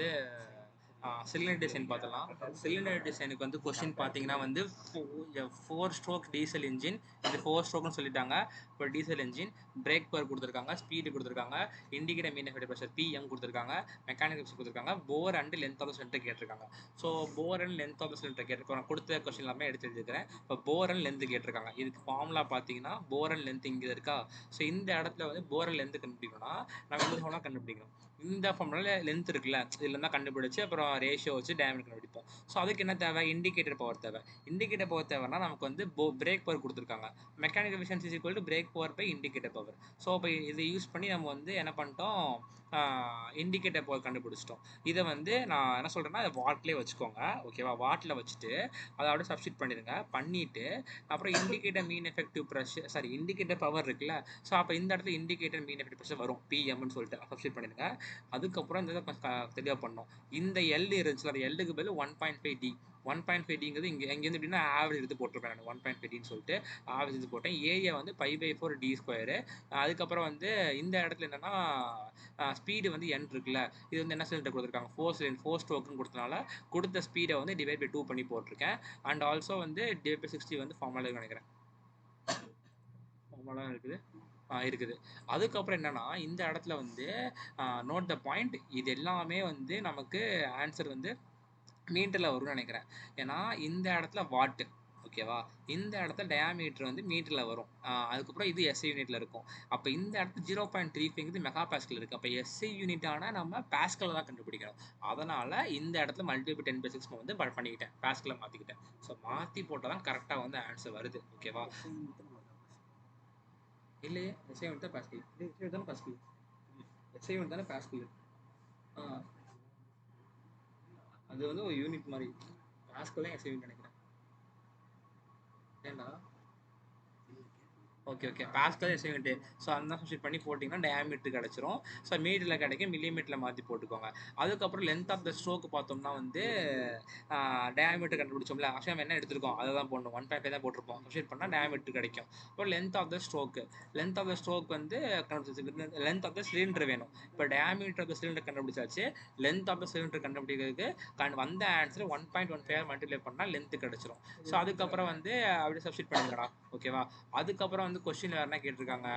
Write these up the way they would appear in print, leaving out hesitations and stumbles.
வந்து cylinder design பார்த்தலாம். Cylinder டிசைனுக்கு வந்து கொஸ்டின் பார்த்தீங்கன்னா வந்து 4 ஸ்ட்ரோக் டீசல் இன்ஜின், இது 4 ஸ்ட்ரோக்னு சொல்லிட்டாங்க. இப்போ டீசல் இன்ஜின், பிரேக் பவர் கொடுத்துருக்காங்க, ஸ்பீடு கொடுத்துருக்காங்க, indicator mean effective pressure PM கொடுத்துருக்காங்க, மெக்கானிக்கல் கொடுத்துருக்காங்க, bore and length of cylinder கேட்டிருக்காங்க. So bore and length of cylinder கேட்டிருக்காங்க. கொடுத்த கொஸ்டின் எல்லாமே எடுத்து எழுதிக்கிறேன். இப்போ போர் அண்ட் லென்த் கேட்டிருக்காங்க. இதுக்கு ஃபார்முலா பார்த்தீங்கன்னா போர் அண்ட் லென்த் இங்கே இருக்கா. ஸோ இந்த இடத்துல வந்து போர் அண்ட் லென்த் கண்டுபிடிக்கணும்னா நம்ம இந்த ஃபார்முலா கண்டுபிடிக்கணும். இந்த ஃபார்முலா லென்த் இருக்குல்ல, இதில் தான் கண்டுபிடிச்சு அப்புறம் ரேஷியோ வச்சு டேமேஜ் கண்டுபிடிப்போம். ஸோ அதுக்கு என்ன தேவை? இண்டிகேட்டர் பவர் தேவை. இண்டிகேட்டர் பவர் தேவைன்னா நமக்கு வந்து பிரேக் பவர் கொடுத்துருக்காங்க. Mechanical efficiency is equal to brake power by indicator power. So இப்போ இதை யூஸ் பண்ணி நம்ம வந்து என்ன பண்ணிட்டோம், இண்டிகேட்டர் பவர் கண்டுபிடிச்சிட்டோம். இதை வந்து நான் என்ன சொல்கிறேன்னா அதை வாட்லேயே வச்சுக்கோங்க. ஓகேவா? வாட்டில் வச்சுட்டு அதை அப்படியே சப்ஸ்டிட் பண்ணிடுங்க. பண்ணிவிட்டு அப்புறம் indicator mean effective pressure, sorry indicator power இருக்குல்ல, ஸோ அப்போ இந்த இடத்துல இண்டிகேட்டர் மீன் எஃபெக்டிவ் ப்ரெஷர் வரும், பிஎம்னு சொல்லிட்டு சப்ஸ்டிட் பண்ணிடுங்க. அதுக்கப்புறம் இந்த இதை தெளிவாக பண்ணோம். இந்த எல் இருந்துச்சுல, அந்த எல்லுக்கு பதில் 1.5 டி. 1.5 டிங்கிறது இங்கேருந்து எப்படின்னா ஆவரேஜ் எடுத்து போட்டிருப்பேன் நான். 1.5 டின்னு சொல்லிட்டு ஆவரேஜ் எடுத்து போட்டேன். ஏரியா வந்து π/4 டி ஸ்கொயரு. அதுக்கப்புறம் வந்து இந்த இடத்துல என்னன்னா ஸ்பீடு வந்து என் இருக்குல்ல, இது வந்து என்ன சிலிண்டர் கொடுத்துருக்காங்க, 4 ஸ்ட்ரோக்குன்னு கொடுத்தனால கொடுத்த ஸ்பீடை வந்து டிவைட் பை 2 பண்ணி போட்டிருக்கேன். அண்ட் ஆல்சோ வந்து டிவைட் பை 60 வந்து ஃபார்முலா நினைக்கிறேன். ஃபார்முலா இருக்குது. அதுக்கப்புறம் என்னன்னா இந்த இடத்துல வந்து நோட் த பாயிண்ட், இது எல்லாமே வந்து நமக்கு ஆன்சர் வந்து மீட்டரில் வரும்னு நினைக்கிறேன். ஏன்னா இந்த இடத்துல வாட்டு, ஓகேவா, இந்த இடத்துல டயாமீட்டர் வந்து மீட்டரில் வரும். அதுக்கப்புறம் இது எஸ்ஐ யூனிட்ல இருக்கும். அப்போ இந்த இடத்துல 0.35 மெகா பாஸ்கல் இருக்குது. அப்போ எஸ்ஐ யூனிட்டான நம்ம பாஸ்கலை தான் கண்டுபிடிக்கணும். அதனால் இந்த இடத்துல மல்டிபிள் 10/6 வந்து பண்ணிக்கிட்டேன், பாஸ்கலை மாற்றிக்கிட்டேன். ஸோ மாற்றி போட்டால் தான் கரெக்டாக வந்து ஆன்சர் வருது. ஓகேவா? இல்லையே, எஸ்ஐ யூனிட் தான் பாஸ்கல். எஸ்ஐ யூனிட் தானே பாஸ்கல். எஸ்ஐ யூனிட் தானே பாஸ்கல். அது வந்து ஒரு யூனிட் மாதிரி. பாஸ்கல் தான் எஸ்ஐ யூனிட் நினைக்கிறேன். ஏண்டா? Okay pascal SI unit. So அந்த சப்ஸ்டிட் பண்ணி போட்டிங்கன்னா டயாமீட்டர் கிடச்சிரும். ஸோ மீட்டரில் கிடைக்கும், மில்லிமீட்டரில் மாற்றி போட்டுக்கோங்க. அதுக்கப்புறம் லென்த் ஆஃப் த ஸ்ட்ரோக் பார்த்தோம்னா வந்து டயாமீட்டர் கண்டுபிடிச்சோம்ல, ஆக்சுவலாக நம்ம என்ன எடுத்துருக்கோம் அதை தான் போடணும். 1.5 தான் போட்டிருப்போம். சப்ஸ்டிட் பண்ணால் டயாமீட்டர் கிடைக்கும். அப்புறம் length of the stroke, length of the stroke வந்து லென்த் ஆஃப் த சிலிண்டர் வேணும். இப்போ டயாமீட்டர் ஆஃப் த சிலிண்டர் கண்டுபிடிச்சாச்சு. லென்த் ஆஃப் த சிலிண்டர் கண்டுபிடிக்கிறதுக்கு வந்த ஆன்சர் 1.15 மல்டிப்ளை பண்ணால் லென்த்து கிடச்சிரும். ஸோ அதுக்கப்புறம் வந்து அப்படியே சப்ஸ்டிட் பண்ணிடுங்கடா. ஓகேவா? அதுக்கப்புறம் வந்து கொஸ்டின் வேறு என்ன கேட்டிருக்காங்க,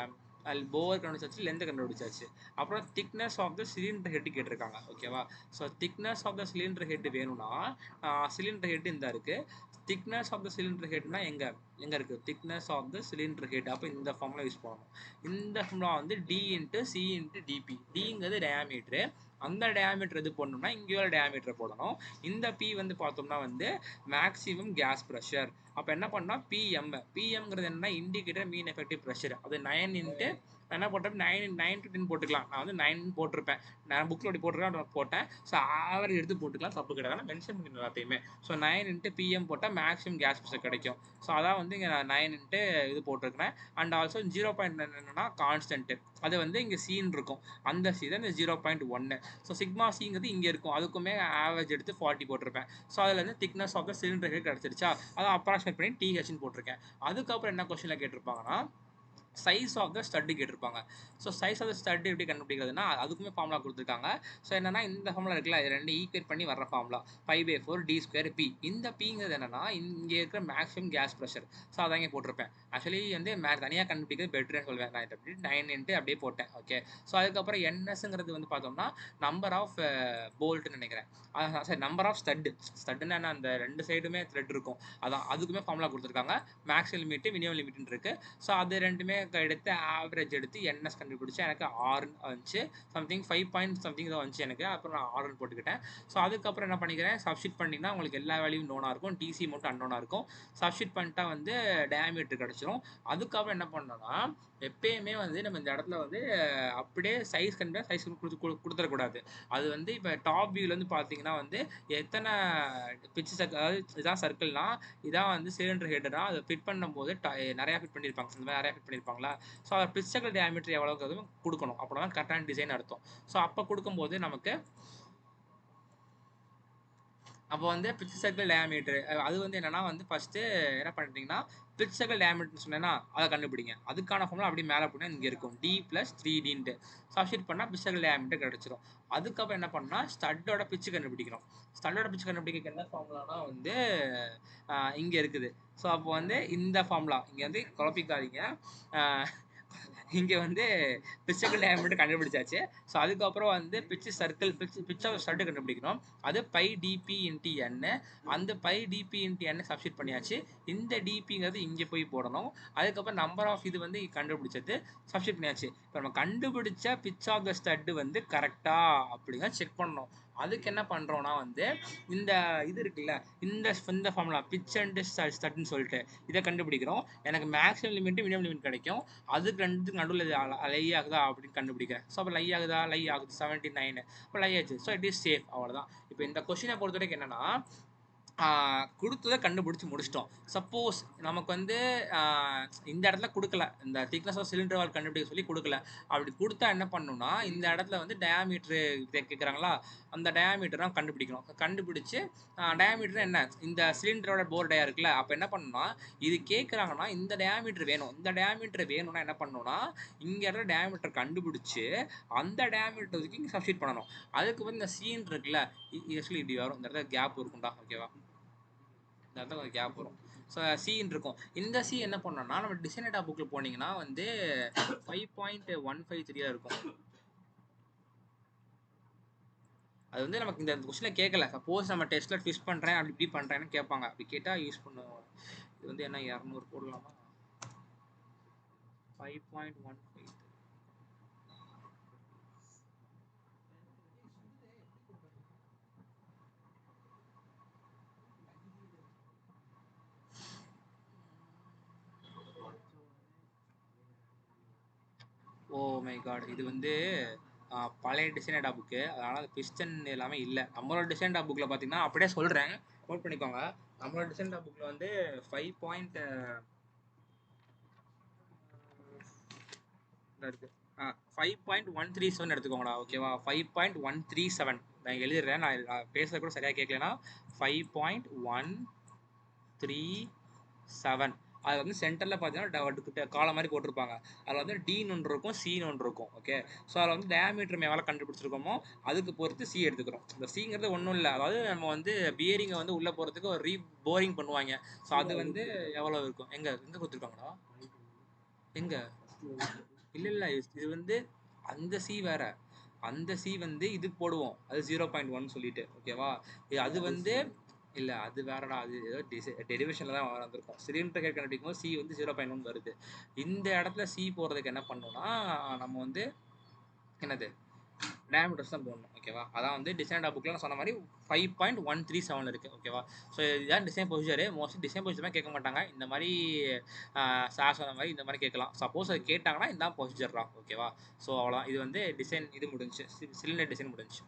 போர் கண்டுபிடிச்சாச்சு, லென்த் கண்டுபிடிச்சாச்சு. அப்புறம் thickness of the cylinder head கேட்டிருக்காங்க. ஓகேவா? So thickness of the cylinder head வேணும்னா சிலிண்டர் ஹெட் இந்த இருக்குது. திக்னஸ் ஆஃப் த சிலிண்டர் ஹெட்னா எங்கே இருக்குது? Thickness of the cylinder head. அப்போ இந்த ஃபார்முலா யூஸ் பண்ணணும். இந்த ஃபார்முலா வந்து D into C into D P. டிங்கிறது டயாமீட்ரு, அந்த டயாமீட்டர் இது போடணும்னா இங்கே ஒரு டயாமீட்டர் போடணும். இந்த பி வந்து பார்த்தோம்னா வந்து மேக்ஸிமம் கேஸ் ப்ரெஷர். அப்போ என்ன பண்ணால் பிஎம்ங்கிறது என்னன்னா இண்டிகேட்டர் மீன் எஃபெக்டிவ் ப்ரெஷர். அது 9 இன்ட்டு என்ன போட்டேன், 9 to 10 போட்டுக்கலாம். நான் வந்து 9 போட்டிருப்பேன், நான் புக்கில் அப்படி போட்டிருக்கேன், போட்டேன். ஸோ ஆவரேஜ் எடுத்து போட்டுக்கலாம், தப்பு கிடையாது. ஆனால் மென்ஷன் பண்ணிடணும் எல்லாத்தையுமே. ஸோ 9 இன்ட்டு பிஎம் போட்டால் மேக்ஸிமம் கேஸ் ப்ரெஷர் கிடைக்கும். ஸோ அதான் வந்து இங்கே நான் 9 இன்ட்டு இது போட்டிருக்கிறேன். அண்ட் ஆல்சோ 0.9 என்னன்னா கான்ஸ்டன்ட்டு, அது வந்து இங்கே சீன் இருக்கும், அந்த சி தான் இந்த 0.1. ஸோ சிக்மா சிங்கிறது இங்கே இருக்கும், அதுக்குமே ஆவரேஜ் எடுத்து 40 போட்டிருப்பேன். ஸோ அதில் வந்து thickness of the cylinder head கிடச்சிருச்சா, அதை அப்ராக்சிமேட் பண்ணி டிஹெச்னு போட்டிருக்கேன். அதுக்கப்புறம் என்ன கொஸ்டினில் கேட்டிருப்பாங்கன்னா சைஸ் ஆஃப் த ஸ்டட்டு கேட்டிருப்பாங்க. So size of the stud எப்படி கண்டுபிடிக்கிறதுனா அதுக்குமே ஃபார்முலா கொடுத்துருக்காங்க. ஸோ என்னன்னா இந்த ஃபார்முலா இருக்குல்ல, இது ரெண்டு ஈக்குவேட் பண்ணி வர ஃபார்முலா π/4 டி ஸ்கொயர் பி. இந்த பிங்கிறது என்னன்னா இங்கே இருக்கிற மேக்ஸிமம் கேஸ் ப்ரெஷர். ஸோ அதான் இங்கே போட்டிருப்பேன். ஆக்சுவலி வந்து தனியாக கண்டுபிடிக்கிறது பெட்டர்னு சொல்வேன். நான் இதை அப்படி 9 இன்ட்டு அப்படியே போட்டேன். ஓகே. ஸோ அதுக்கப்புறம் என்எஸ்ங்கிறது வந்து பார்த்தோம்னா நம்பர் ஆஃப் போல்ட்னு நினைக்கிறேன். சரி, நம்பர் ஆஃப் ஸ்டட்டுன்னா என்ன, அந்த ரெண்டு சைடுமே த்ரெட் இருக்கும், அதான் அதுக்குமே ஃபார்முலா கொடுத்துருக்காங்க. மேக்ஸிமம் லிமிட் மினிமம் லிமிட்னு இருக்கு. ஸோ அது ரெண்டுமே எடுத்து ஆவரேஜ் எடுத்து என்எஸ் கண்டுபிடிச்சி எனக்கு 6 வந்துச்சு, சம்திங் 5 பாயிண்ட் சம்திங் தான் வந்துச்சு எனக்கு. அப்புறம் நான் 6 போட்டுக்கிட்டேன். ஸோ அதுக்கப்புறம் என்ன பண்ணிக்கிறேன், சப்ஸ்டிட் பண்ணிங்கன்னா உங்களுக்கு எல்லா வேல்யூவும் நோனாக இருக்கும், டிசி மட்டும் அன்னோனாக இருக்கும். சப்ஸ்டிட் பண்ணிட்டா வந்து டயாமீட்டர் கிடச்சிரும். அதுக்கப்புறம் என்ன பண்ணோம்னா எப்பயுமே வந்து நம்ம இந்த இடத்துல வந்து அப்படியே சைஸ் கண்டிப்பாக சைஸ் கொடுத்துடக்கூடாது. அது வந்து இப்போ டாப் வியூவில் வந்து பார்த்தீங்கன்னா வந்து எத்தனை பிச்சு சர்க்கிள், அதாவது இதான் சர்க்கிள்னா இதான் வந்து சிலிண்டர் ஹெட்னா அதை ஃபிட் பண்ணும்போது நிறையா ஃபிட் பண்ணியிருப்பாங்க, இந்த மாதிரி நிறையா ஃபிட் பண்ணியிருப்பாங்களா. ஸோ அதை பிச் சர்க்கிள் டயாமீட்டர் எவ்வளோக்கு கொடுக்கணும், அப்போ தான் கரெக்டான டிசைன் அர்த்தம். ஸோ அப்போ கொடுக்கும்போது நமக்கு அப்போ வந்து பிட்ச் சர்க்கிள் டயாமீட்டர் அது வந்து என்னன்னா வந்து ஃபர்ஸ்ட் என்ன பண்ணிட்டீங்கன்னா பிட்ச் சர்க்கிள் டயாமீட்டர் சொன்னேன்னா அதை கண்டுபிடிங்க. அதுக்கான ஃபார்முலா அப்படியே மேலே போனால் இங்கே இருக்கும் டி பிளஸ் 3Dன்ட்டு சப்ஸ்டிட் பண்ணால் பிட்ச் சர்க்கிள் டயாமீட்டர் கிடைச்சிரும். அதுக்கப்புறம் என்ன பண்ணா ஸ்டட்டோட பிச்சு கண்டுபிடிக்கிறோம். ஸ்டட்டோட பிச்சு கண்டுபிடிக்க என்ன ஃபார்முலானா வந்து இங்கே இருக்குது. ஸோ அப்போ வந்து இந்த ஃபார்முலா இங்கே வந்து குழப்பிக்காதீங்க. இங்கே வந்து பிச்சைகள் டயாமீட்டர் கண்டுபிடிச்சாச்சு. ஸோ அதுக்கப்புறம் வந்து பிச்சு சர்க்கிள் பிச் ஆஃப் ஸ்டட் கண்டுபிடிக்கணும். அது பை டிபி இன்டி என். அந்த pi D P into N substitute பண்ணியாச்சு. இந்த டிபிங்கிறது இங்கே போய் போடணும். அதுக்கப்புறம் நம்பர் ஆஃப் இது வந்து கண்டுபிடிச்சது சப்ஸ்டிட் பண்ணியாச்சு. இப்போ நம்ம கண்டுபிடிச்ச பிச் ஆஃப் த ஸ்டட் வந்து கரெக்டா அப்படிங்க செக் பண்ணணும். அதுக்கு என்ன பண்றோம்னா வந்து இந்த இது இருக்குல்ல இந்த ஃபார்முலா பிச் அண்ட் ஸ்டட்னு சொல்லிட்டு இதை கண்டுபிடிக்கிறோம். எனக்கு மேக்ஸிமம் லிமிட் மினிமம் லிமிட் கிடைக்கும். அதுக்கு ரெண்டுத்துக்கு நடுவில் லை ஆகுதா அப்படின்னு கண்டுபிடிக்கிறேன். ஸோ அப்போ லை ஆகுதா, லை ஆகுது 79. இப்போ லை ஆச்சு. So it is safe. அவ்வளோதான். இப்போ இந்த கொஸ்டினை பொறுத்த வரைக்கும் என்னன்னா கொடுத்ததை கண்டுபிடிச்சி முடிச்சிட்டோம். சப்போஸ் நமக்கு வந்து இந்த இடத்துல கொடுக்கல, இந்த திக்னஸ் ஆஃப் சிலிண்டர் வால் கண்டுபிடிக்க சொல்லி கொடுக்கல. அப்படி கொடுத்தா என்ன பண்ணணும்னா இந்த இடத்துல வந்து டயாமீட்டர் கேட்குறாங்களா, அந்த டயாமீட்டர் தான் கண்டுபிடிக்கணும். கண்டுபிடிச்சு டயாமீட்டர் என்ன இந்த சிலிண்டரோட போர் டயா இருக்குல்ல, அப்போ என்ன பண்ணணும்னா இது கேட்குறாங்கன்னா இந்த டயாமீட்டர் வேணும். இந்த டயாமீட்டர் வேணும்னா என்ன பண்ணணும்னா இங்கே இடத்துல டயாமீட்டர் கண்டுபிடிச்சு அந்த டயாமீட்டருக்கு இங்கே சப்ஸ்டிட் பண்ணணும். அதுக்கு வந்து இந்த சீன் இருக்குல்ல, ஆக்சுவலி இப்படி வரும். இந்த இடத்துல கேப் இருக்கும்டா. ஓகேவா, இந்த இடத்துல கொஞ்சம் கேப் வரும். ஸோ சீன் இருக்கும். இந்த சி என்ன பண்ணோம்னா நம்ம டிசைன் டேட்டா புக்கில் போனீங்கன்னா வந்து 5.153 இருக்கும். அது வந்து நமக்கு இந்த கொஸ்டினில் கேட்கல. சப்போஸ் நம்ம டெஸ்ட்டில் ட்விஸ்ட் பண்ணுறேன் அப்படி இப்படி பண்ணுறேன்னு கேட்பாங்க. அப்படி கேட்டால் யூஸ் பண்ணுவோம். இது வந்து என்ன 200 போடலாமா? 5.15. ஓ மை காட், இது வந்து பழைய டிசைன் டேட்டா புக்கு. அதனால் அது பிஸ்டன் எல்லாமே இல்லை. நம்மளோட டிசைன் டேட்டா புக்கில் பார்த்தீங்கன்னா அப்படியே சொல்கிறேன், நோட் பண்ணிக்கோங்க. நம்மளோட டிசைன் டேட்டா புக்கில் வந்து 5.137 எடுத்துக்கோங்களா. ஓகேவா, 5.137 நான் எழுதிடுறேன். நான் பேசுறது கூட சரியாக கேட்கலன்னா 5.137. அது வந்து சென்டரில் பார்த்தீங்கன்னா காலம் மாதிரி போட்டிருப்பாங்க. அதில் வந்து டீன்னு ஒன்று இருக்கும், சீன்னு ஒன்று இருக்கும். ஓகே, ஸோ அதில் வந்து டயாமீட்டர் எவ்வளோ கண்டுபிடிச்சிருக்கோமோ அதுக்கு பொறுத்து சி எடுத்துக்கிறோம். இந்த சிங்கிறது ஒன்றும் இல்லை, அதாவது நம்ம வந்து பியரிங்கை வந்து உள்ளே போகிறதுக்கு ஒரு போரிங் பண்ணுவாங்க. ஸோ அது வந்து எவ்வளோ இருக்கும். எங்கே கொடுத்துருக்காங்களா, எங்கே இல்லை இல்லை, இது வந்து அந்த சி வேற. அந்த சி வந்து இதுக்கு போடுவோம், அது 0.1 சொல்லிட்டு. ஓகேவா, அது வந்து இல்லை, அது வேறடா. அது ஏதோ டெரிவேஷனில் தான் வந்திருக்கும். சிலிண்டர் கேட் கண்டுபிடிக்கும் போது சி வந்து 0.1 வருது. இந்த இடத்துல சி போடுறதுக்கு என்ன பண்ணணும்னா நம்ம வந்து என்னது டயாமீட்டர்ஸ் தான் போடணும். ஓகேவா, அதான் வந்து டிசைன் புக்கில் நான் சொன்ன மாதிரி 5.137 இருக்குது. ஓகேவா, ஸோ இதுதான் design procedure. Mostly design procedure கேட்க மாட்டாங்க. இந்த மாதிரி சார் சொன்ன மாதிரி இந்த மாதிரி கேட்கலாம். சப்போஸ் அது கேட்டாங்கன்னா இதுதான் ப்ரொசீஜர் தான். ஓகேவா, ஸோ அவ்வளோதான். இது வந்து டிசைன் இது முடிஞ்சு, சிலிண்டர் டிசைன் முடிஞ்சு.